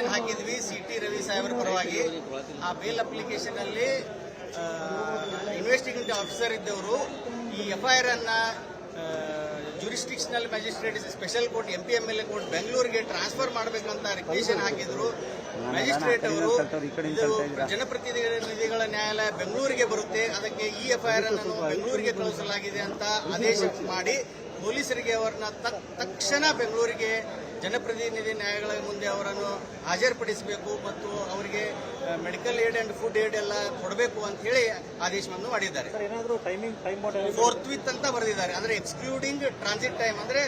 Application ಹಾಕಿದ್ವಿ C T. Ravi ಸಾಹೇಬ್ರ ಪರವಾಗಿ. ಆ ಬೇಲ್ ಅಪ್ಲಿಕೇಶನ್ ಅಲ್ಲಿ ಇನ್ವೆಸ್ಟಿಗೇಟಿಂಗ್ ಆಫೀಸರ್ ಇದ್ದವರು ಈ ಎಫ್ಐಆರ್ ಅನ್ನ jurisdictional magistrate special court MPMLA court ಬೆಂಗಳೂರಿಗೆ ಟ್ರಾನ್ಸ್ಫರ್ ಮಾಡಬೇಕಂತ ರಿಕ್ವೆಷನ್ ಹಾಕಿದ್ರು. ಮ್ಯಾಜಿಸ್ಟ್ರೇಟ್ ಅವರು ಇದು ಜನಪ್ರತಿನಿಧಿಗಳ ನ್ಯಾಯಾಲಯ ಬೆಂಗಳೂರಿಗೆ ಬರುತ್ತೆ, ಅದಕ್ಕೆ ಈ ಎಫ್ಐಆರ್ ಅನ್ನು ಬೆಂಗಳೂರಿಗೆ ಕಳುಹಿಸಲಾಗಿದೆ ಅಂತ ಆದೇಶ ಮಾಡಿ ಪೊಲೀಸರಿಗೆ ಅವರನ್ನ ತಕ್ಷಣ ಬೆಂಗಳೂರಿಗೆ ಜನಪ್ರತಿನಿಧಿ ನ್ಯಾಯಾಲಯಗಳ ಮುಂದೆ ಅವರನ್ನು ಹಾಜರುಪಡಿಸಬೇಕು ಮತ್ತು ಅವರಿಗೆ medical aid and food aid ಎಲ್ಲ ಕೊಡಬೇಕು ಅಂತ ಹೇಳಿ ಆದೇಶವನ್ನು ಮಾಡಿದ್ದಾರೆ. ಫೋರ್ತ್ ವಿತ್ ಅಂತ ಬರೆದಿದ್ದಾರೆ. ಅಂದ್ರೆ ಎಕ್ಸ್ಕ್ಲೂಡಿಂಗ್ ಟ್ರಾನ್ಸಿಟ್ ಟೈಮ್, ಅಂದ್ರೆ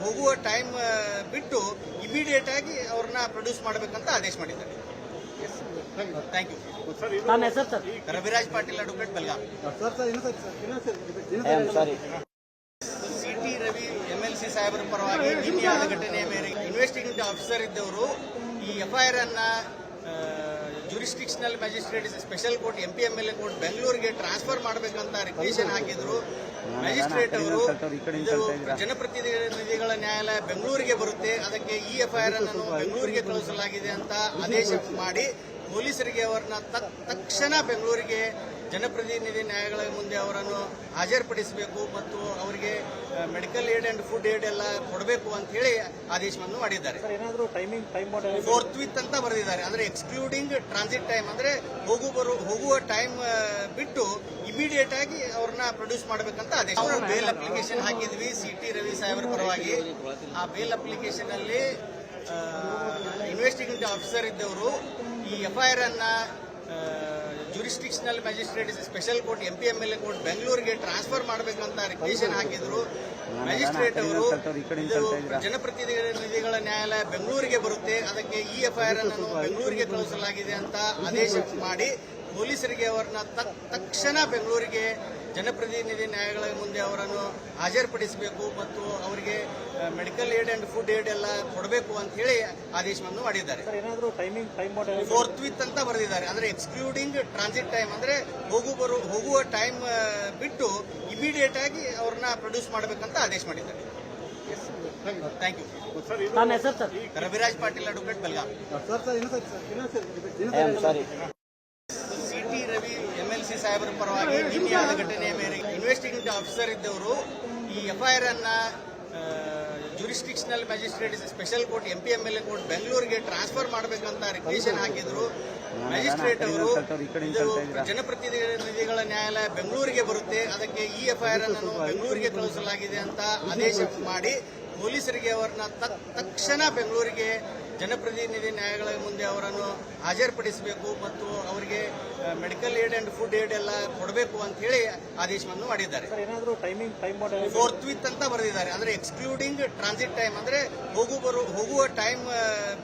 ಹೋಗುವ ಟೈಮ್ ಬಿಟ್ಟು ಇಮಿಡಿಯೇಟ್ ಆಗಿ ಅವ್ರನ್ನ ಪ್ರೊಡ್ಯೂಸ್ ಮಾಡಬೇಕಂತ ಆದೇಶ ಮಾಡಿದ್ದಾರೆ. Thank you. Raviraj Patil, advocate, Belagavi. CT. Ravi MLC ಸಾಹೇಬರ ಪರವಾಗಿ ನಿನ್ನೆಯಾದ ಘಟನೆಯ ಮೇರೆಗೆ ಇನ್ವೆಸ್ಟಿಗೇಟಿಂಗ್ ಆಫೀಸರ್ ಇದ್ದವರು ಈ ಎಫ್ಐಆರ್ ಅನ್ನ jurisdictional magistrate special court MPMLA court ಬೆಂಗಳೂರಿಗೆ ಟ್ರಾನ್ಸ್ಫರ್ ಮಾಡಬೇಕಂತ ರಿಕ್ವೆಷನ್ ಹಾಕಿದ್ರು. ಮ್ಯಾಜಿಸ್ಟ್ರೇಟ್ ಅವರು ಇದು ಜನಪ್ರತಿನಿಧಿಗಳ ನ್ಯಾಯಾಲಯ ಬೆಂಗಳೂರಿಗೆ ಬರುತ್ತೆ, ಅದಕ್ಕೆ ಈ ಎಫ್ಐಆರ್ ಅನ್ನು ಬೆಂಗಳೂರಿಗೆ ಕಳುಹಿಸಲಾಗಿದೆ ಅಂತ ಆದೇಶ ಮಾಡಿ ಪೊಲೀಸರಿಗೆ ಅವರನ್ನ ತಕ್ಷಣ ಬೆಂಗಳೂರಿಗೆ ಜನಪ್ರತಿನಿಧಿ ನ್ಯಾಯಾಲಯಗಳ ಮುಂದೆ ಅವರನ್ನು ಹಾಜರುಪಡಿಸಬೇಕು ಮತ್ತು ಅವರಿಗೆ medical aid and food aid ಎಲ್ಲ ಕೊಡಬೇಕು ಅಂತ ಹೇಳಿ ಆದೇಶವನ್ನು ಮಾಡಿದ್ದಾರೆ. ಫೋರ್ತ್ ವಿತ್ ಅಂತ ಬರೆದಿದ್ದಾರೆ. ಅಂದ್ರೆ ಎಕ್ಸ್ಕ್ಲೂಡಿಂಗ್ ಟ್ರಾನ್ಸಿಟ್ ಟೈಮ್, ಅಂದ್ರೆ ಹೋಗುವ ಟೈಮ್ ಬಿಟ್ಟು ಇಮಿಡಿಯೇಟ್ ಆಗಿ ಅವ್ರನ್ನ ಪ್ರೊಡ್ಯೂಸ್ ಮಾಡಬೇಕಂತ ಆದೇಶ. ಬೇಲ್ ಅಪ್ಲಿಕೇಶನ್ ಹಾಕಿದ್ವಿ ಸಿ.ಟಿ. ರವಿ ಸಾಹೇಬ್ರ ಪರವಾಗಿ. ಆ ಬೇಲ್ ಅಪ್ಲಿಕೇಶನ್ ಅಲ್ಲಿ ಇನ್ವೆಸ್ಟಿಗೇಟಿಂಗ್ ಆಫೀಸರ್ ಇದ್ದವರು ಈ ಎಫ್ಐಆರ್ ಅನ್ನ jurisdictional magistrate special court MPMLA court ಬೆಂಗಳೂರಿಗೆ ಟ್ರಾನ್ಸ್ಫರ್ ಮಾಡಬೇಕಂತ ರಿಕ್ವೆಷನ್ ಹಾಕಿದ್ರು. ಮ್ಯಾಜಿಸ್ಟ್ರೇಟ್ ಅವರು ಇದು ಜನಪ್ರತಿನಿಧಿಗಳ ನ್ಯಾಯಾಲಯ ಬೆಂಗಳೂರಿಗೆ ಬರುತ್ತೆ, ಅದಕ್ಕೆ ಈ ಎಫ್ಐಆರ್ ಅನ್ನು ಬೆಂಗಳೂರಿಗೆ ಕಳುಹಿಸಲಾಗಿದೆ ಅಂತ ಆದೇಶ ಮಾಡಿ ಪೊಲೀಸರಿಗೆ ಅವರನ್ನ ತಕ್ಷಣ ಬೆಂಗಳೂರಿಗೆ ಜನಪ್ರತಿನಿಧಿ ನ್ಯಾಯಾಲಯಗಳ ಮುಂದೆ ಅವರನ್ನು ಹಾಜರುಪಡಿಸಬೇಕು ಮತ್ತು ಅವರಿಗೆ medical aid and food aid ಎಲ್ಲ ಕೊಡಬೇಕು ಅಂತ ಹೇಳಿ ಆದೇಶವನ್ನು ಮಾಡಿದ್ದಾರೆ. ಫೋರ್ತ್ ವಿತ್ ಅಂತ ಬರೆದಿದ್ದಾರೆ. ಅಂದ್ರೆ ಎಕ್ಸ್ಕ್ಲೂಡಿಂಗ್ ಟ್ರಾನ್ಸಿಟ್ ಟೈಮ್, ಅಂದ್ರೆ ಹೋಗುವ ಟೈಮ್ ಬಿಟ್ಟು ಇಮಿಡಿಯೇಟ್ ಆಗಿ ಅವ್ರನ್ನ ಪ್ರೊಡ್ಯೂಸ್ ಮಾಡಬೇಕಂತ ಆದೇಶ ಮಾಡಿದ್ದಾರೆ. Thank you. Raviraj Patil, advocate, Belagavi. CT. Ravi MLC ಸಾಹೇಬರ ಪರವಾಗಿ ನಿನ್ನೆಯಾದ ಘಟನೆಯ ಮೇರೆಗೆ ಇನ್ವೆಸ್ಟಿಗೇಟಿಂಗ್ ಆಫೀಸರ್ ಇದ್ದವರು ಈ ಎಫ್ಐಆರ್ ಅನ್ನ jurisdictional magistrate special court MPMLA court ಬೆಂಗಳೂರಿಗೆ ಟ್ರಾನ್ಸ್ಫರ್ ಮಾಡಬೇಕಂತ ರಿಕ್ವೆಷನ್ ಹಾಕಿದ್ರು. ಮ್ಯಾಜಿಸ್ಟ್ರೇಟ್ ಅವರು ಇದು ಜನಪ್ರತಿನಿಧಿಗಳ ನ್ಯಾಯಾಲಯ ಬೆಂಗಳೂರಿಗೆ ಬರುತ್ತೆ, ಅದಕ್ಕೆ ಈ ಎಫ್ಐಆರ್ ಅನ್ನು ಬೆಂಗಳೂರಿಗೆ ಕಳುಹಿಸಲಾಗಿದೆ ಅಂತ ಆದೇಶ ಮಾಡಿ ಪೊಲೀಸರಿಗೆ ಅವರನ್ನ ತಕ್ಷಣ ಬೆಂಗಳೂರಿಗೆ ಜನಪ್ರತಿನಿಧಿ ನ್ಯಾಯಾಲಯಗಳ ಮುಂದೆ ಅವರನ್ನು ಹಾಜರುಪಡಿಸಬೇಕು ಮತ್ತು ಅವರಿಗೆ medical aid and food aid ಎಲ್ಲ ಕೊಡಬೇಕು ಅಂತ ಹೇಳಿ ಆದೇಶವನ್ನು ಮಾಡಿದ್ದಾರೆ. ಫೋರ್ತ್ ವಿತ್ ಅಂತ ಬರೆದಿದ್ದಾರೆ. ಅಂದ್ರೆ ಎಕ್ಸ್ಕ್ಲೂಡಿಂಗ್ ಟ್ರಾನ್ಸಿಟ್ ಟೈಮ್, ಅಂದ್ರೆ ಹೋಗುವ ಟೈಮ್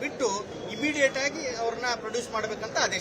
ಬಿಟ್ಟು ಇಮಿಡಿಯೇಟ್ ಆಗಿ ಅವ್ರನ್ನ ಪ್ರೊಡ್ಯೂಸ್ ಮಾಡಬೇಕಂತ ಆದೇಶ